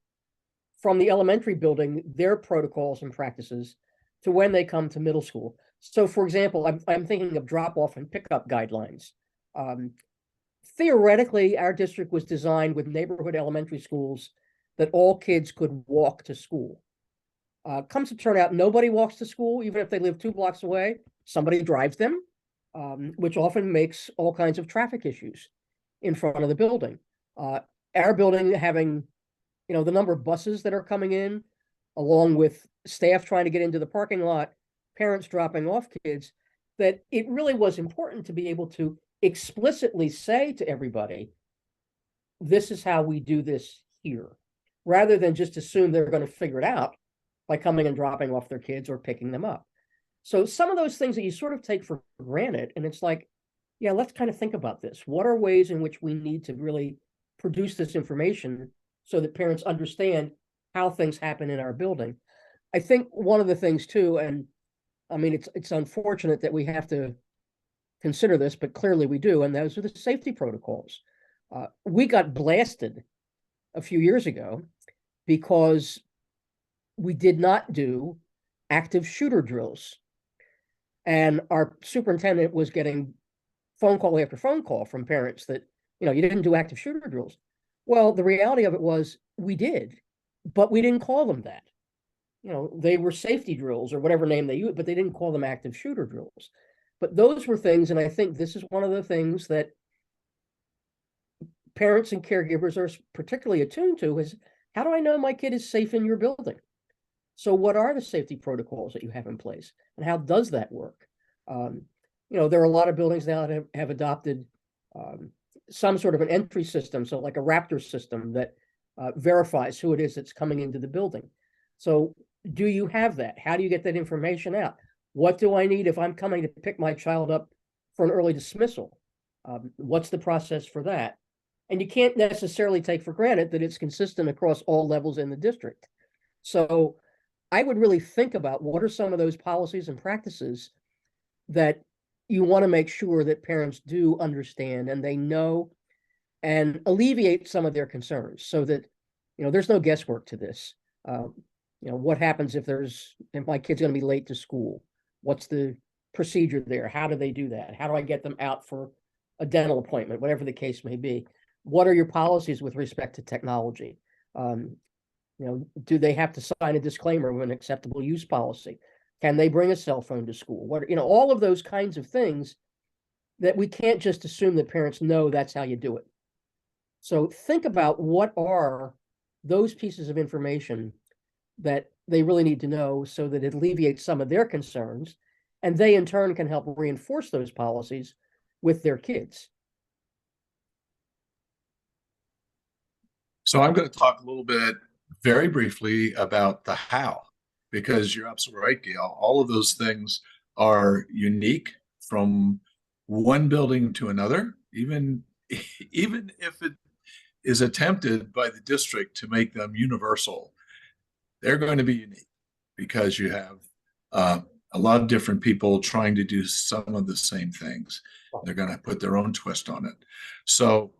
from the elementary building, their protocols and practices, to when they come to middle school. So, for example, I'm thinking of drop-off and pickup guidelines. Theoretically, our district was designed with neighborhood elementary schools that all kids could walk to school. Comes to turn out, nobody walks to school, even if they live 2 blocks away. Somebody drives them, which often makes all kinds of traffic issues in front of the building. Our building having, the number of buses that are coming in, along with staff trying to get into the parking lot, parents dropping off kids, that it really was important to be able to explicitly say to everybody, this is how we do this here, rather than just assume they're going to figure it out by coming and dropping off their kids or picking them up. So some of those things that you sort of take for granted, and it's like, yeah, let's kind of think about this. What are ways in which we need to really produce this information so that parents understand how things happen in our building? I think one of the things too, and I mean, it's unfortunate that we have to consider this, but clearly we do, and those are the safety protocols. We got blasted a few years ago because we did not do active shooter drills. And our superintendent was getting phone call after phone call from parents that, you didn't do active shooter drills. Well, the reality of it was we did, but we didn't call them that. They were safety drills or whatever name they used, but they didn't call them active shooter drills. But those were things, and I think this is one of the things that parents and caregivers are particularly attuned to is, how do I know my kid is safe in your building? So what are the safety protocols that you have in place, and how does that work? There are a lot of buildings now that have adopted some sort of an entry system, so like a Raptor system that verifies who it is that's coming into the building. So do you have that? How do you get that information out? What do I need if I'm coming to pick my child up for an early dismissal? What's the process for that? And you can't necessarily take for granted that it's consistent across all levels in the district. So I would really think about what are some of those policies and practices that you want to make sure that parents do understand and they know, and alleviate some of their concerns so that, there's no guesswork to this. What happens if my kid's going to be late to school? What's the procedure there? How do they do that? How do I get them out for a dental appointment, whatever the case may be? What are your policies with respect to technology? Do they have to sign a disclaimer with an acceptable use policy? Can they bring a cell phone to school? All of those kinds of things that we can't just assume that parents know that's how you do it. So think about what are those pieces of information that they really need to know so that it alleviates some of their concerns, and they in turn can help reinforce those policies with their kids. So I'm going to talk a little bit very briefly about the how, because you're absolutely right, Gail. All of those things are unique from one building to another, even if it is attempted by the district to make them universal, they're going to be unique because you have a lot of different people trying to do some of the same things. They're going to put their own twist on it. So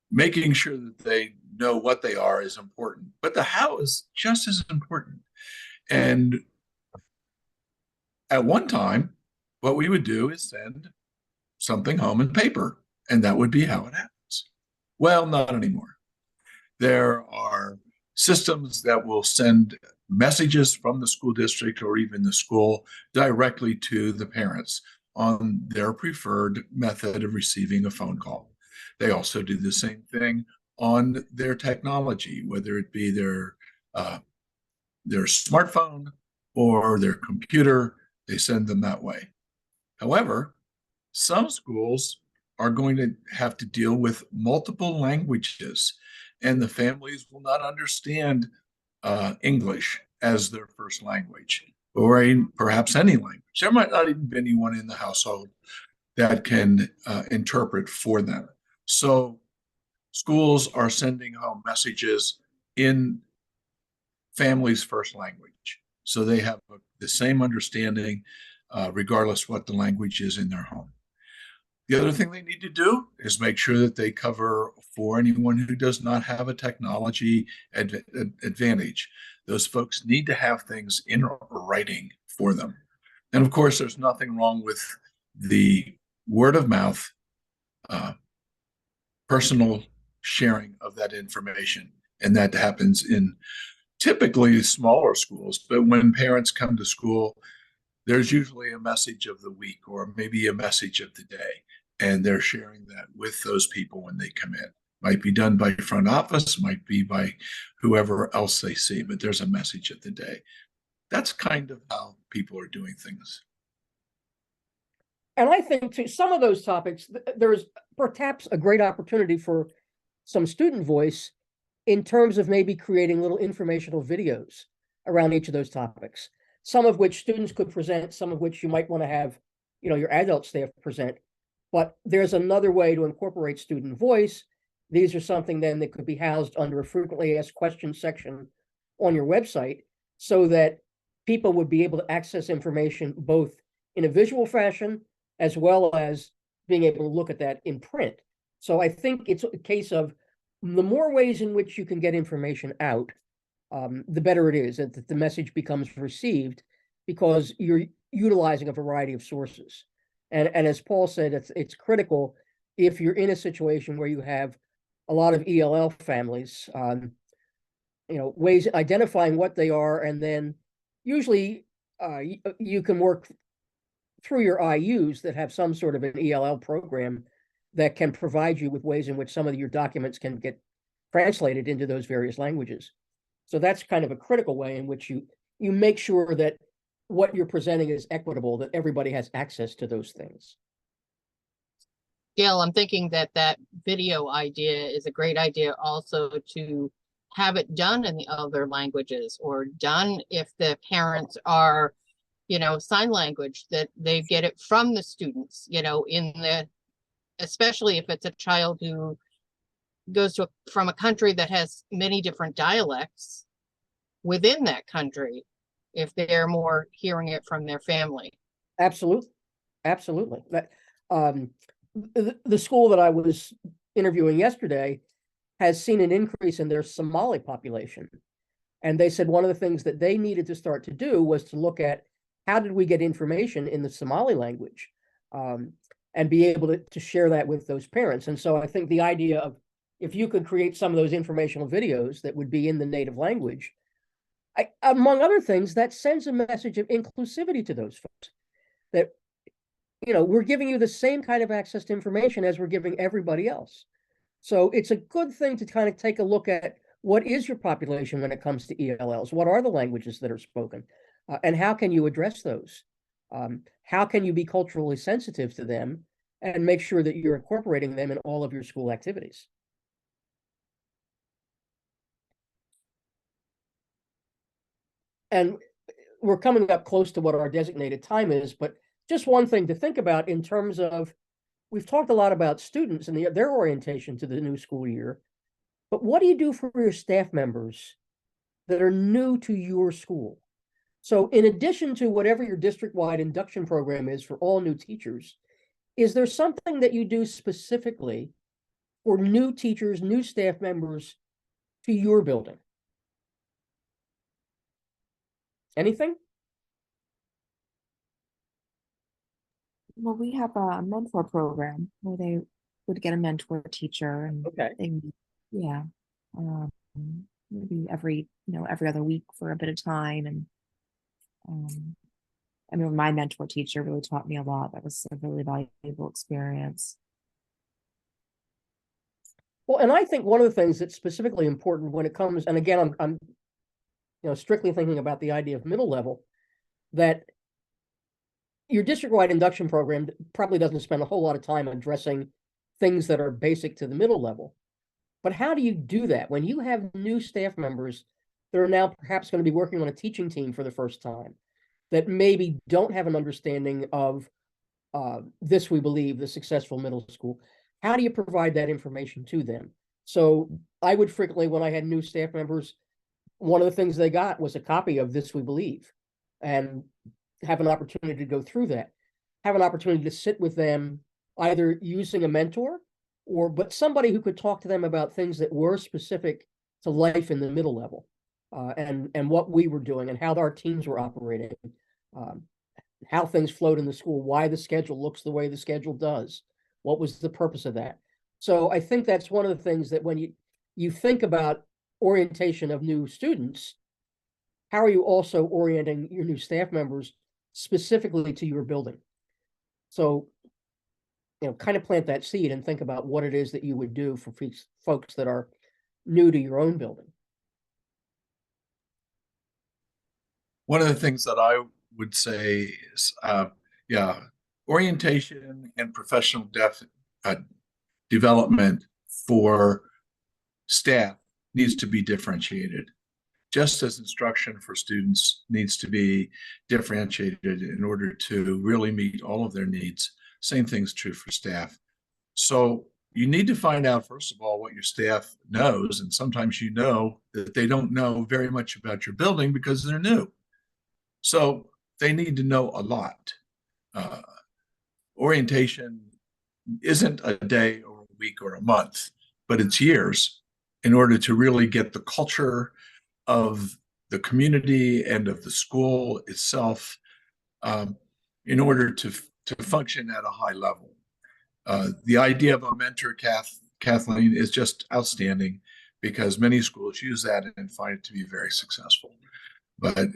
making sure that they know what they are is important, but the how is just as important. And at one time, what we would do is send something home in paper, and that would be how it happens. Well, not anymore. There are systems that will send messages from the school district or even the school directly to the parents on their preferred method of receiving a phone call. They also do the same thing on their technology, whether it be their smartphone or their computer. They send them that way. However, some schools are going to have to deal with multiple languages, and the families will not understand English as their first language, or perhaps any language. There might not even be anyone in the household that can interpret for them. So schools are sending home messages in families' first language, so they have the same understanding regardless what the language is in their home. The other thing they need to do is make sure that they cover for anyone who does not have a technology advantage. Those folks need to have things in writing for them. And of course, there's nothing wrong with the word of mouth, personal sharing of that information. And that happens in typically smaller schools. But when parents come to school, there's usually a message of the week or maybe a message of the day. And they're sharing that with those people when they come in. Might be done by front office, might be by whoever else they see, but there's a message of the day. That's kind of how people are doing things. And I think to some of those topics, there's perhaps a great opportunity for some student voice in terms of maybe creating little informational videos around each of those topics, some of which students could present, some of which you might want to have, your adult staff present. But there's another way to incorporate student voice. These are something then that could be housed under a frequently asked questions section on your website so that people would be able to access information both in a visual fashion as well as being able to look at that in print. So I think it's a case of the more ways in which you can get information out, the better it is that the message becomes received because you're utilizing a variety of sources. And as Paul said, it's critical if you're in a situation where you have a lot of ELL families, ways identifying what they are, and then usually you can work through your IUs that have some sort of an ELL program that can provide you with ways in which some of your documents can get translated into those various languages. So that's kind of a critical way in which you make sure that what you're presenting is equitable, that everybody has access to those things. Gail, I'm thinking that video idea is a great idea also to have it done in the other languages, or done if the parents are, sign language, that they get it from the students, especially if it's a child who goes from a country that has many different dialects within that country, if they're more hearing it from their family. Absolutely. Absolutely. The school that I was interviewing yesterday has seen an increase in their Somali population. And they said one of the things that they needed to start to do was to look at how did we get information in the Somali language, and be able to share that with those parents. And so I think the idea of, if you could create some of those informational videos that would be in the native language, among other things, that sends a message of inclusivity to those folks, that, we're giving you the same kind of access to information as we're giving everybody else. So it's a good thing to kind of take a look at what is your population when it comes to ELLs? What are the languages that are spoken? And how can you address those? How can you be culturally sensitive to them and make sure that you're incorporating them in all of your school activities? And we're coming up close to what our designated time is, but just one thing to think about in terms of, we've talked a lot about students and their orientation to the new school year, but what do you do for your staff members that are new to your school? So in addition to whatever your district-wide induction program is for all new teachers, is there something that you do specifically for new teachers, new staff members to your building? Anything? Well, we have a mentor program where they would get a mentor teacher, and Okay. yeah, maybe every other week for a bit of time. And I mean, my mentor teacher really taught me a lot. That was a really valuable experience. Well, and I think one of the things that's specifically important when it comes, and again, I'm strictly thinking about the idea of middle level, that your district-wide induction program probably doesn't spend a whole lot of time addressing things that are basic to the middle level. But how do you do that when you have new staff members that are now perhaps going to be working on a teaching team for the first time, that maybe don't have an understanding of this, we believe, the successful middle school? How do you provide that information to them? So I would frequently, when I had new staff members, one of the things they got was a copy of This We Believe, and have an opportunity to go through that, have an opportunity to sit with them, either using a mentor but somebody who could talk to them about things that were specific to life in the middle level, and what we were doing and how our teams were operating, how things flowed in the school, why the schedule looks the way the schedule does, what was the purpose of that. So I think that's one of the things that when you think about orientation of new students, how are you also orienting your new staff members specifically to your building? So, kind of plant that seed and think about what it is that you would do for folks that are new to your own building. One of the things that I would say is, orientation and professional development for staff needs to be differentiated, just as instruction for students needs to be differentiated in order to really meet all of their needs. Same thing's true for staff. So you need to find out, first of all, what your staff knows. And sometimes that they don't know very much about your building because they're new. So they need to know a lot. Orientation isn't a day or a week or a month, but it's years in order to really get the culture of the community and of the school itself, in order to function at a high level. The idea of a mentor, Kathleen, is just outstanding, because many schools use that and find it to be very successful. But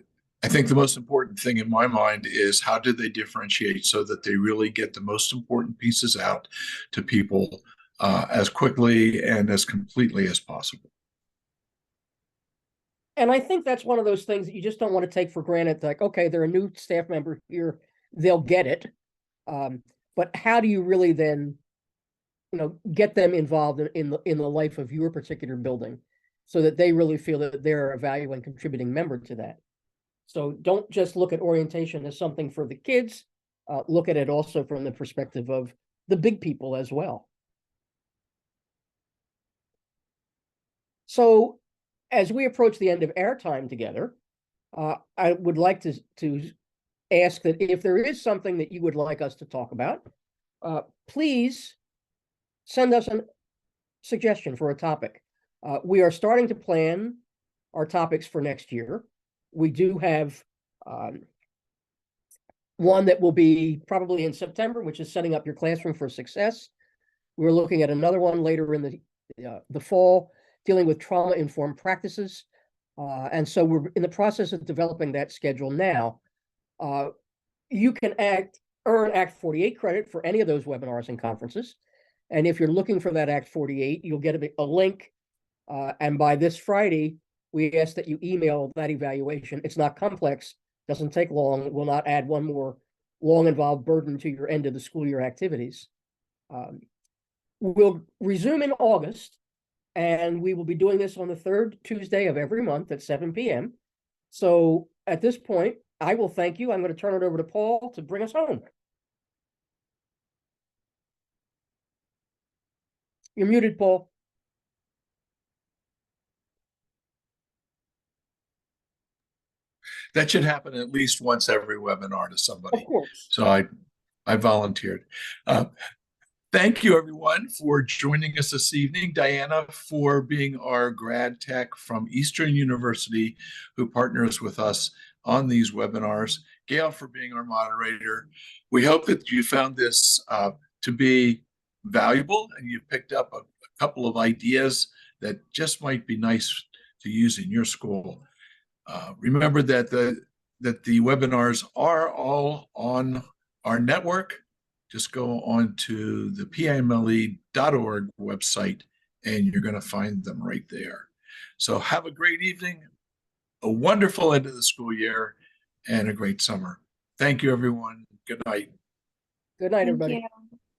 I think the most important thing in my mind is, how do they differentiate so that they really get the most important pieces out to people as quickly and as completely as possible. And I think that's one of those things that you just don't want to take for granted. Like, okay, they're a new staff member here, they'll get it. But how do you really then, get them involved in the life of your particular building? so that they really feel that they're a value and contributing member to that. So don't just look at orientation as something for the kids, look at it also from the perspective of the big people as well. So as we approach the end of our time together, I would like to ask that if there is something that you would like us to talk about, please send us a suggestion for a topic. We are starting to plan our topics for next year. We do have one that will be probably in September, which is setting up your classroom for success. We're looking at another one later in the fall, dealing with trauma-informed practices. And so we're in the process of developing that schedule now. You can earn Act 48 credit for any of those webinars and conferences. And if you're looking for that Act 48, you'll get a link. And by this Friday, we ask that you email that evaluation. It's not complex, doesn't take long. It will not add one more long involved burden to your end of the school year activities. We'll resume in August, and we will be doing this on the third Tuesday of every month at 7 p.m. So at this point, I will thank you. I'm going to turn it over to Paul to bring us home. You're muted, Paul. That should happen at least once every webinar to somebody. Of course. So I volunteered. Thank you, everyone, for joining us this evening. Diana, for being our grad tech from Eastern University, who partners with us on these webinars. Gail, for being our moderator. We hope that you found this to be valuable and you picked up a couple of ideas that just might be nice to use in your school. Remember that the webinars are all on our network. Just go on to the PAMLE.org website and you're going to find them right there. So have a great evening, a wonderful end of the school year, and a great summer. Thank you, everyone. Good night. Good night, Thank everybody. you.